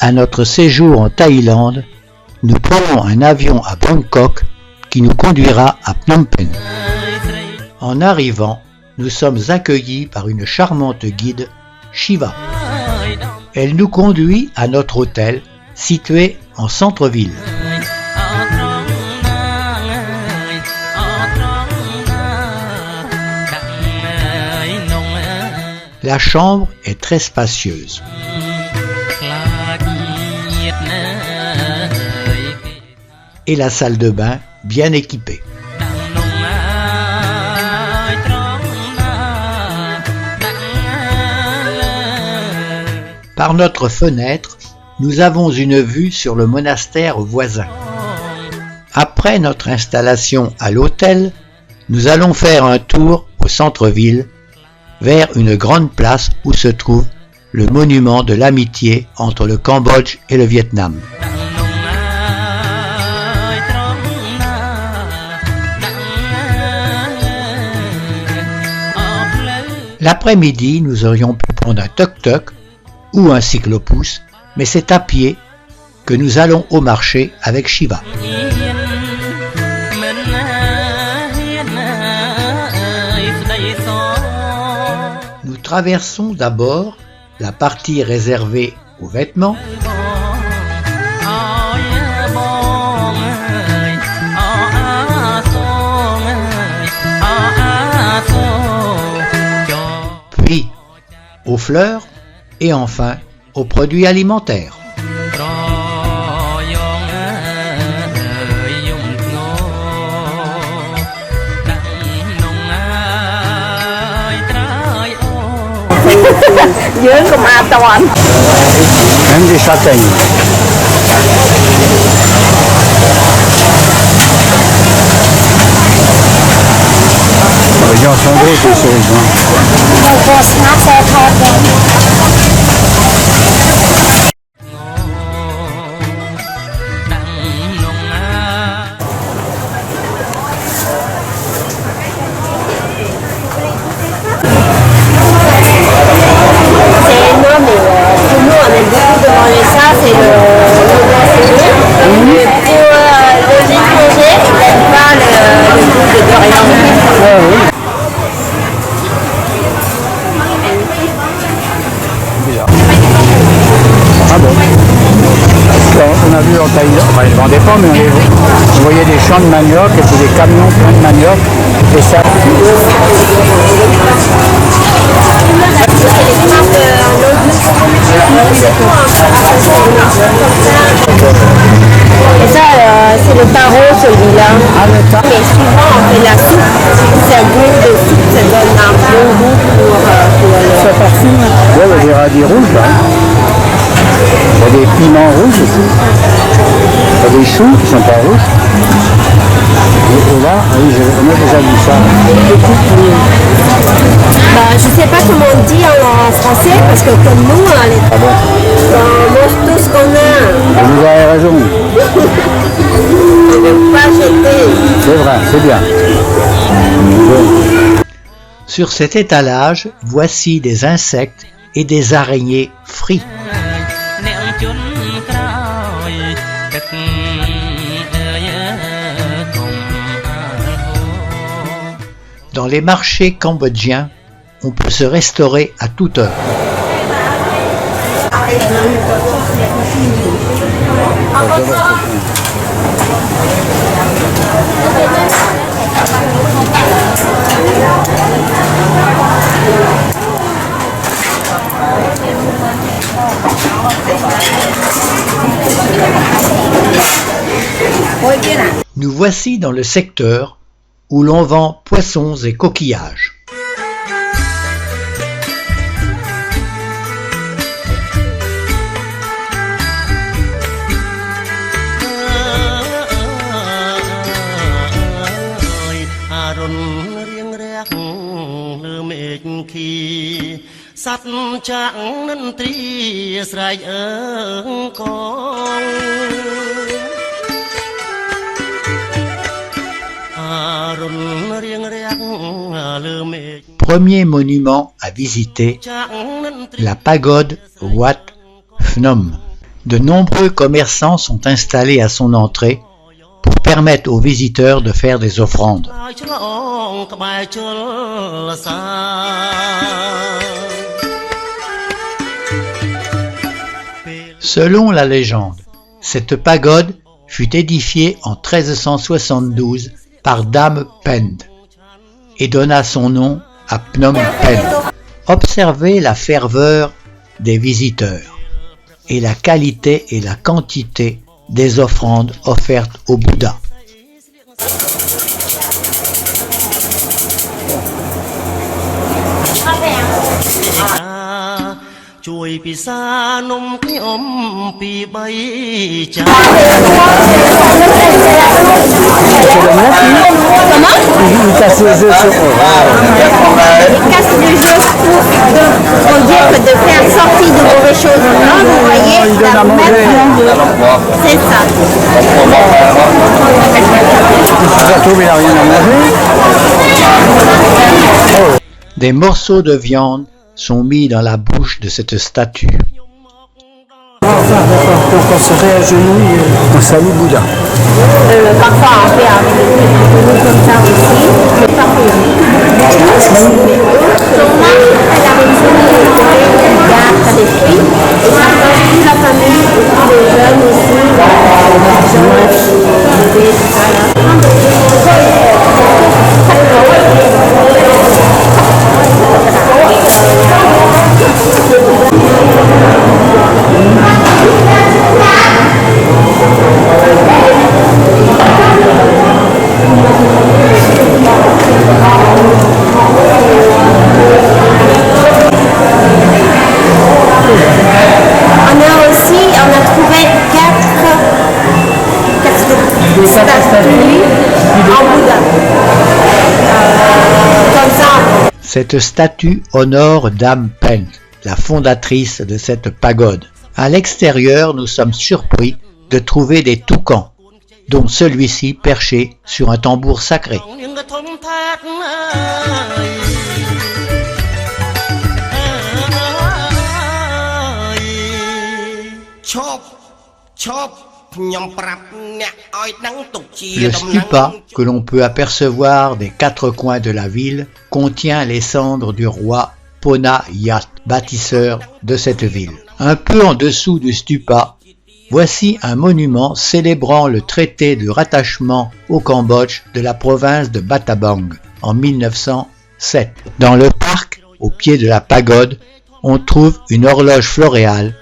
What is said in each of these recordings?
à notre séjour en Thaïlande, nous prenons un avion à Bangkok qui nous conduira à Phnom Penh. En arrivant, nous sommes accueillis par une charmante guide, Shiva. Elle nous conduit à notre hôtel situé en centre-ville. La chambre est très spacieuse. Et la salle de bain bien équipée. Par notre fenêtre, nous avons une vue sur le monastère voisin. Après notre installation à l'hôtel, nous allons faire un tour au centre-ville, vers une grande place où se trouve le monument de l'amitié entre le Cambodge et le Vietnam. L'après-midi, nous aurions pu prendre un tuk-tuk ou un cyclopousse, mais c'est à pied que nous allons au marché avec Shiva. Nous traversons d'abord la partie réservée aux vêtements, puis aux fleurs et enfin aux produits alimentaires. Même des châtaignes. Les gens sont gros, ces choses. On a vu en Thaïlande, enfin ils ne vendaient pas, mais on voyait des champs de manioc et puis des camions pleins de manioc. Et ça... Et ça, c'est le taro, celui-là. Mais souvent, on fait la soupe. C'est un goût de soupe, ça donne un bon goût pour le... Ça parfume. Ouais, il y a des radis rouges, là. Il y a des piments rouges aussi. Il y a des choux qui sont pas rouges. Et là, oui, on a déjà vu ça. Bah, je sais pas comment on dit en français, parce que comme nous, on mange tout ce qu'on a. Vous avez raison. On ne veut pas jeter. C'est vrai, c'est bien. Sur cet étalage, voici des insectes et des araignées frits. Dans les marchés cambodgiens, on peut se restaurer à toute heure. Nous voici dans le secteur où l'on vend poissons et coquillages. Premier monument à visiter, la pagode Wat Phnom. De nombreux commerçants sont installés à son entrée pour permettre aux visiteurs de faire des offrandes. Selon la légende, cette pagode fut édifiée en 1372 par Dame Pend et donna son nom à Phnom Penh. Observez la ferveur des visiteurs et la qualité et la quantité des offrandes offertes au Bouddha. Il casse les œufs sur Il casse le jeu pour dire que de faire sortir de mauvaises choses. Là, vous voyez, il donne à manger. c'est ça. Ça tombe, il n'a rien à manger. Des morceaux de viande sont mis dans la bouche de cette statue. Quand on se réagenouille, on salue Bouddha. Parfois, on fait avec des trucs comme ça aussi. Mais parfois, il y a beaucoup de Thomas, elle a réussi il garde des filles. Et ça passe toute la famille, et tous les jeunes Cette statue honore Dame Pend, la fondatrice de cette pagode. À l'extérieur, nous sommes surpris de trouver des toucans, dont celui-ci perché sur un tambour sacré. Le stupa, que l'on peut apercevoir des quatre coins de la ville, contient les cendres du roi Pona Yat, bâtisseur de cette ville. Un peu en dessous du stupa, voici un monument célébrant le traité de rattachement au Cambodge de la province de Battambang en 1907. Dans le parc, au pied de la pagode, on trouve une horloge floréale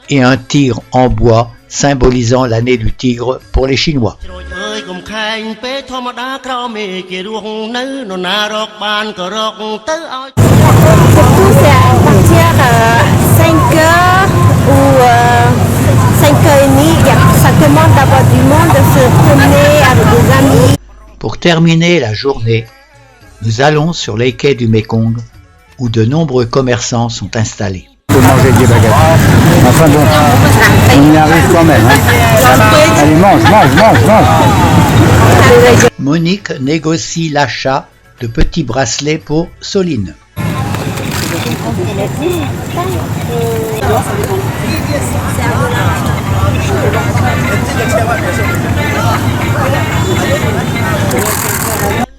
et un tigre en bois symbolisant l'année du tigre pour les Chinois. Surtout, c'est à partir 5h ou 5h30, ça demande d'avoir du monde, de se promener avec des amis. Pour terminer la journée, nous allons sur les quais du Mékong où de nombreux commerçants sont installés. De manger des baguettes. Enfin bon, on y arrive quand même. Hein. Allez, mange. Monique négocie l'achat de petits bracelets pour Soline.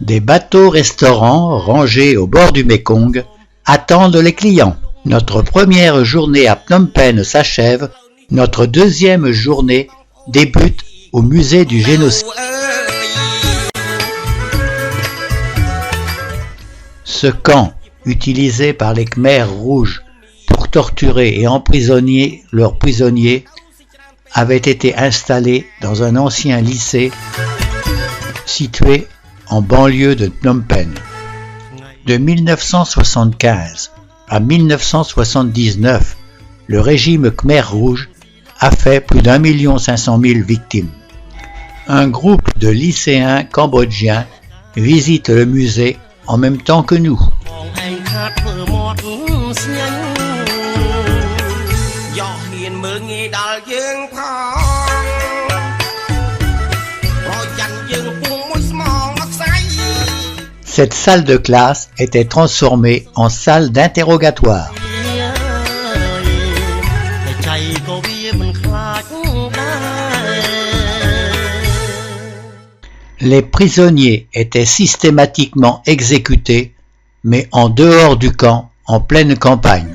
Des bateaux-restaurants rangés au bord du Mékong attendent les clients. Notre première journée à Phnom Penh s'achève, notre deuxième journée débute au musée du génocide. Ce camp, utilisé par les Khmers rouges pour torturer et emprisonner leurs prisonniers, avait été installé dans un ancien lycée situé en banlieue de Phnom Penh. De 1975 à 1979, le régime Khmer rouge a fait plus d'1 500 000 victimes. Un groupe de lycéens cambodgiens visite le musée en même temps que nous. Cette salle de classe était transformée en salle d'interrogatoire. Les prisonniers étaient systématiquement exécutés, mais en dehors du camp, en pleine campagne.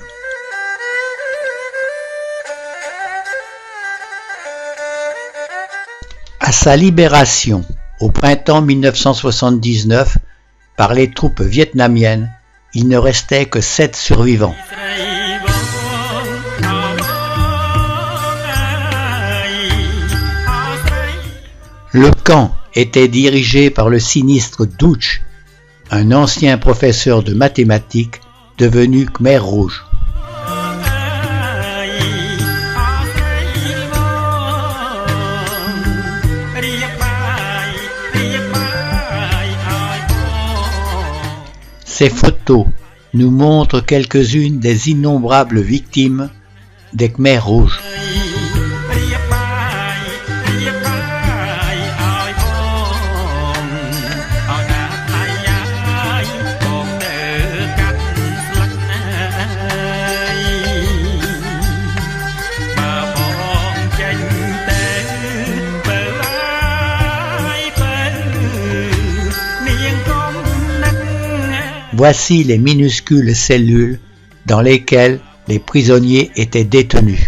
À sa libération, au printemps 1979, par les troupes vietnamiennes, il ne restait que 7 survivants. Le camp était dirigé par le sinistre Dutch, un ancien professeur de mathématiques devenu Khmer Rouge. Ces photos nous montrent quelques-unes des innombrables victimes des Khmer Rouges. Voici les minuscules cellules dans lesquelles les prisonniers étaient détenus.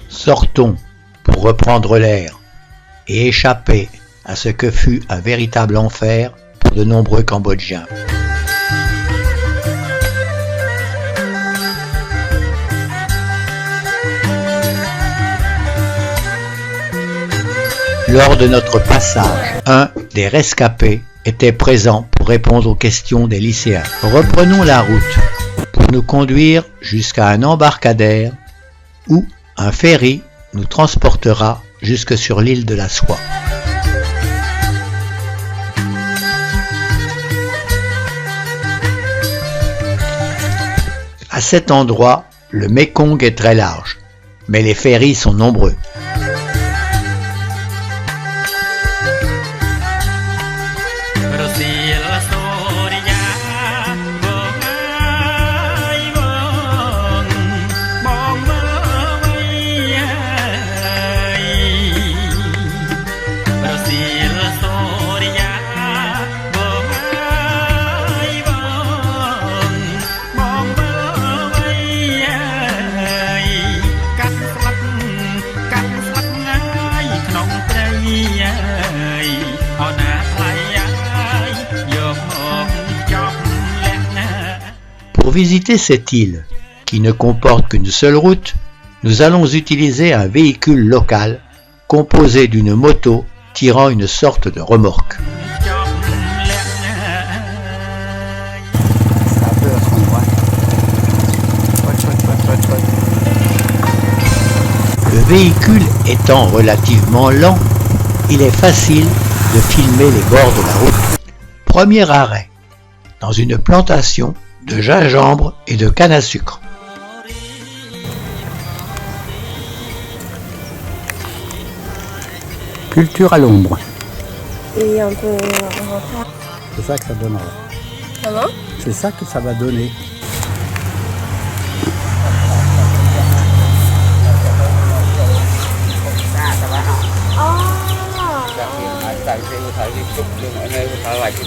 Sortons pour reprendre l'air et échapper à ce que fut un véritable enfer pour de nombreux Cambodgiens. Lors de notre passage, un des rescapés était présent pour répondre aux questions des lycéens. Reprenons la route pour nous conduire jusqu'à un embarcadère où un ferry nous transportera jusque sur l'île de la Soie. À cet endroit, le Mékong est très large, mais les ferrys sont nombreux. Pour visiter cette île, qui ne comporte qu'une seule route, nous allons utiliser un véhicule local composé d'une moto tirant une sorte de remorque. Le véhicule étant relativement lent, il est facile de filmer les bords de la route. Premier arrêt, dans une plantation de gingembre et de canne à sucre. Culture à l'ombre. Et un peu... C'est ça que ça donnera. Comment? C'est ça que ça va donner.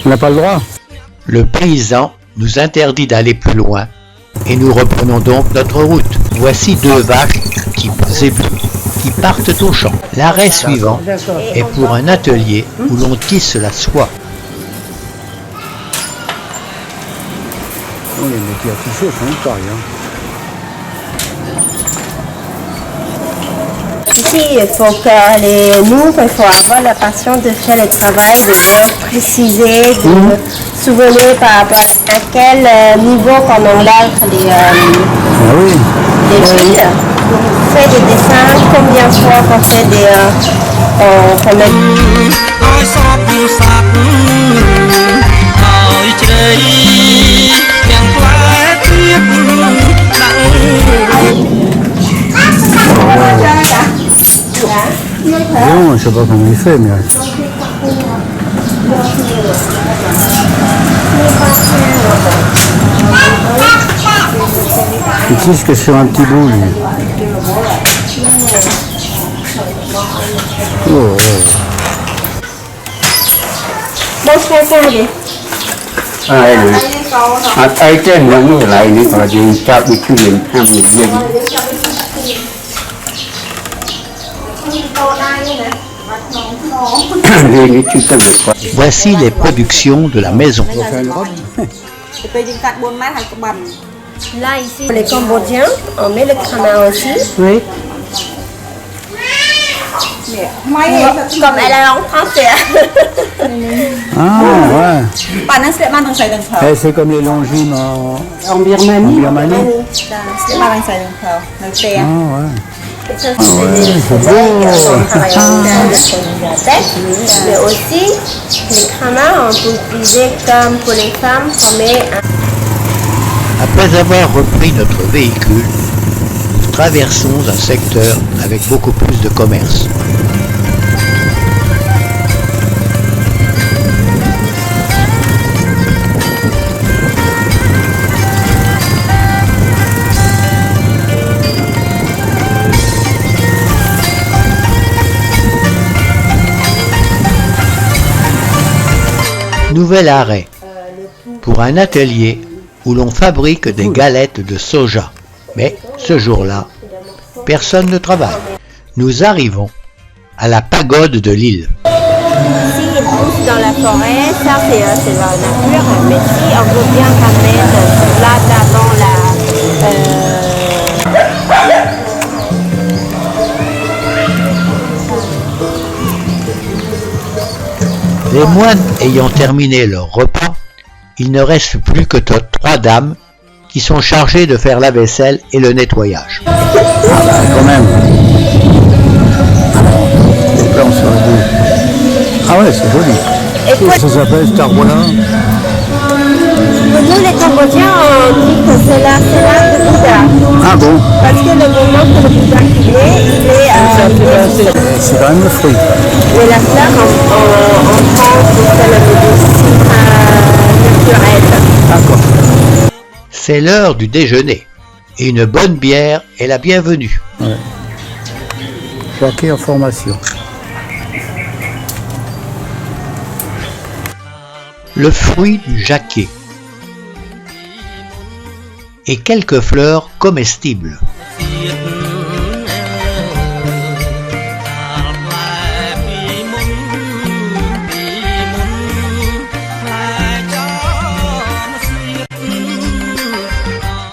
On n'a pas le droit. Le paysan nous interdit d'aller plus loin et nous reprenons donc notre route. Voici 2 vaches qui partent au champ. L'arrêt suivant est pour un atelier où l'on tisse la soie. Oh, les métiers à tisser sont pareils. Ici, il faut il faut avoir la passion de faire le travail, de bien préciser, de souvenir par rapport à quel niveau qu'on enlève les fils. On fait des dessins, combien de fois qu'on fait qu'on met. Non, je sais pas comment il fait, mais... Il tisse que sur un petit bout, lui. Oh, Bon, je fais ça, allez. ai trên những người lại đi vào đi cho bị cứ liền ham liền liền Voici les productions de la maison. Là, ici, les Cambodgiens, on met le crama aussi. Oui. Comme elle est en français. Ah ouais. Et c'est comme les longines en Birmanie. Ah ouais. Ça, c'est des collègues, on travaille en bibliothèque, mais aussi les cramas, on peut utiliser comme pour les femmes, former un... Après avoir repris notre véhicule, nous traversons un secteur avec beaucoup plus de commerce. Nouvel arrêt pour un atelier où l'on fabrique des galettes de soja. Mais ce jour-là, personne ne travaille. Nous arrivons à la pagode de l'île. Ici, ils poussent dans la forêt, ça c'est la nature, mais si on veut bien ramener là d'avant Les moines ayant terminé leur repas, il ne reste plus que 3 dames qui sont chargées de faire la vaisselle et le nettoyage. Ah bah quand même. Les plans sur le bout. Ah ouais, c'est joli. Et quoi, Ça s'appelle Starbola. nous les Cambodgiens, on dit que c'est l'art de Bouddha. Ah bon. Parce que le moment que le Bouddha il est C'est quand même le fruit. et la fleur en France, c'est le médecine naturelle. D'accord. C'est l'heure du déjeuner et une bonne bière est la bienvenue. Ouais. Jacquet en formation. Le fruit du jacquet et quelques fleurs comestibles.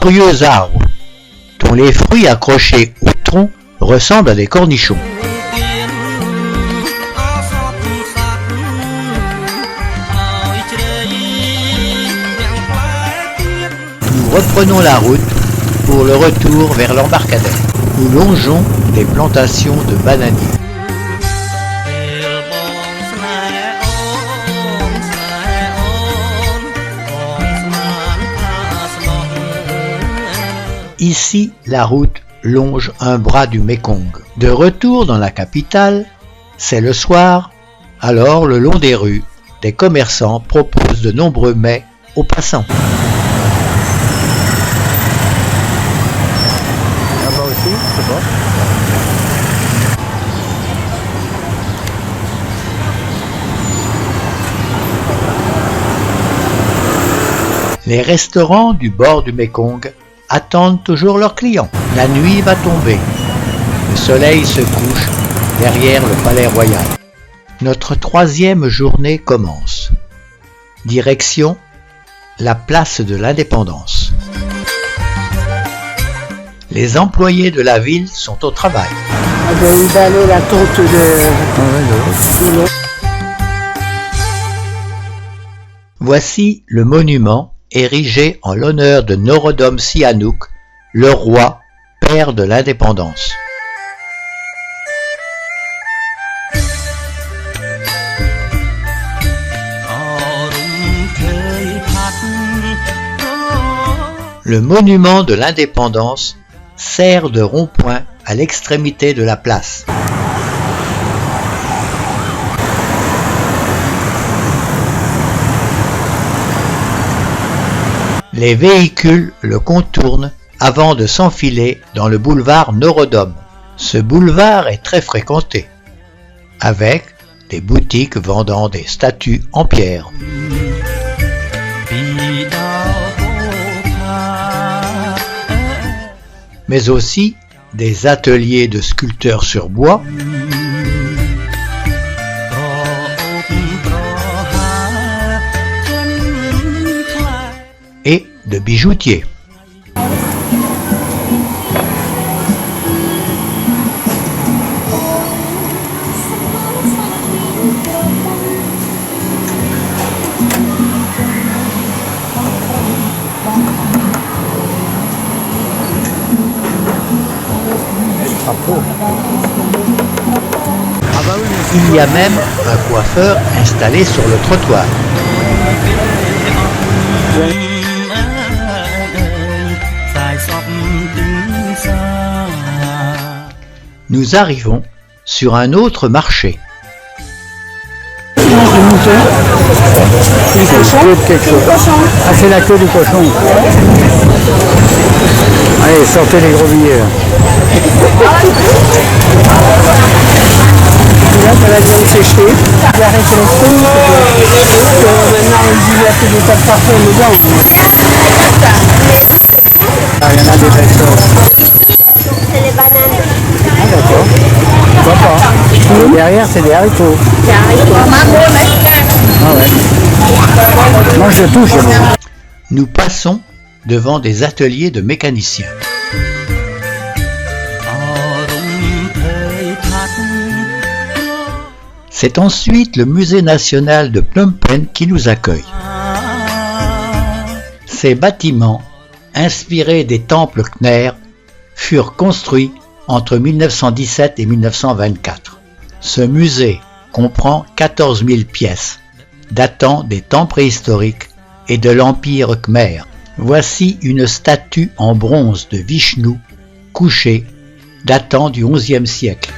Curieux arbres dont les fruits accrochés au tronc ressemblent à des cornichons. Nous reprenons la route pour le retour vers l'embarcadère. Nous longeons des plantations de bananiers. Ici, la route longe un bras du Mékong. De retour dans la capitale, c'est le soir, alors le long des rues, des commerçants proposent de nombreux mets aux passants. Là-bas aussi, c'est bon. Les restaurants du bord du Mékong attendent toujours leurs clients. La nuit va tomber. Le soleil se couche derrière le palais royal. Notre 3e journée commence. Direction la place de l'Indépendance. Les employés de la ville sont au travail. Il va aller la tonte de... Voici le monument érigé en l'honneur de Norodom Sihanouk, le roi, père de l'indépendance. Le monument de l'indépendance sert de rond-point à l'extrémité de la place. Les véhicules le contournent avant de s'enfiler dans le boulevard Neurodome. Ce boulevard est très fréquenté, avec des boutiques vendant des statues en pierre. Mais aussi des ateliers de sculpteurs sur bois et de bijoutiers. Il y a même un coiffeur installé sur le trottoir. Nous arrivons sur un autre marché. Les cochons. Ah, c'est la queue du cochon. Allez, sortez les gros billets. Là, ça va bien sécher. J'arrête le fond. Maintenant, on dit qu'il y a des tas de parfum dedans. Ah, il y en a des belles choses. C'est les bananes. Ah, d'accord. Pourquoi pas. Derrière, c'est des haricots. Des haricots. Ah ouais. Moi, je touche. Nous passons devant des ateliers de mécaniciens. C'est ensuite le musée national de Phnom Penh qui nous accueille. Ces bâtiments, inspirés des temples Khmer, furent construits entre 1917 et 1924. Ce musée comprend 14 000 pièces, datant des temps préhistoriques et de l'Empire Khmer. Voici une statue en bronze de Vishnu couché, datant du XIe siècle.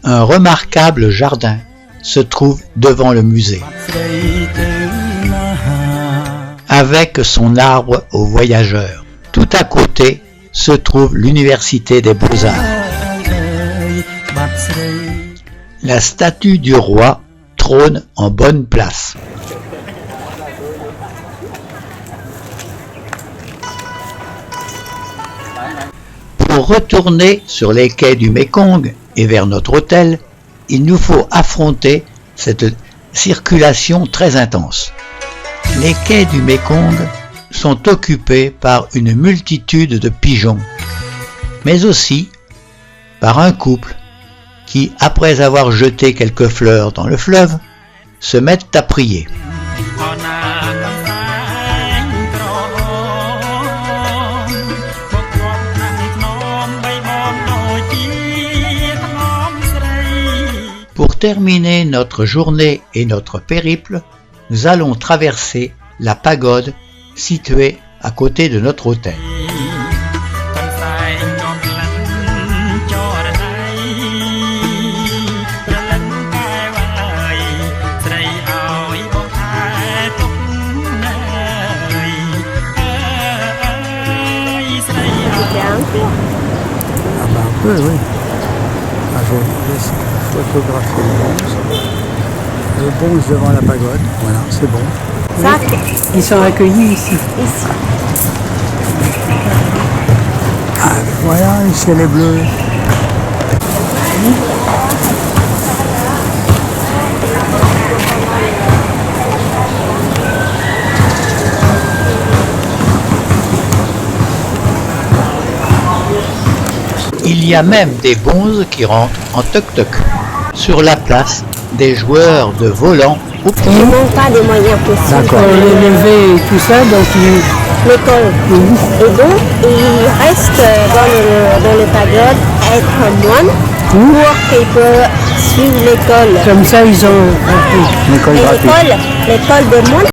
Un remarquable jardin se trouve devant le musée, avec son arbre aux voyageurs. Tout à côté se trouve l'université des Beaux-Arts. La statue du roi trône en bonne place. Pour retourner sur les quais du Mékong et vers notre hôtel, il nous faut affronter cette circulation très intense. Les quais du Mékong sont occupés par une multitude de pigeons, mais aussi par un couple qui, après avoir jeté quelques fleurs dans le fleuve, se mettent à prier. Pour terminer notre journée et notre périple, nous allons traverser la pagode située à côté de notre hôtel. Ah bah un peu, oui. Ah, je laisse photographier le bonze devant la pagode. Voilà, c'est bon. Ça, Ils sont accueillis ici. ici. Ah, voilà, le ciel est bleu. Il y a même des bonzes qui rentrent en toc-toc. Sur la place, des joueurs de volant au pied. Ils n'ont pas des moyens possibles. D'accord. L'élever et tout ça, donc L'école. Et donc, ils restent dans le période être moine pour qu'ils peuvent suivre l'école. comme ça, ils ont... L'école Et gratuite. l'école des moines,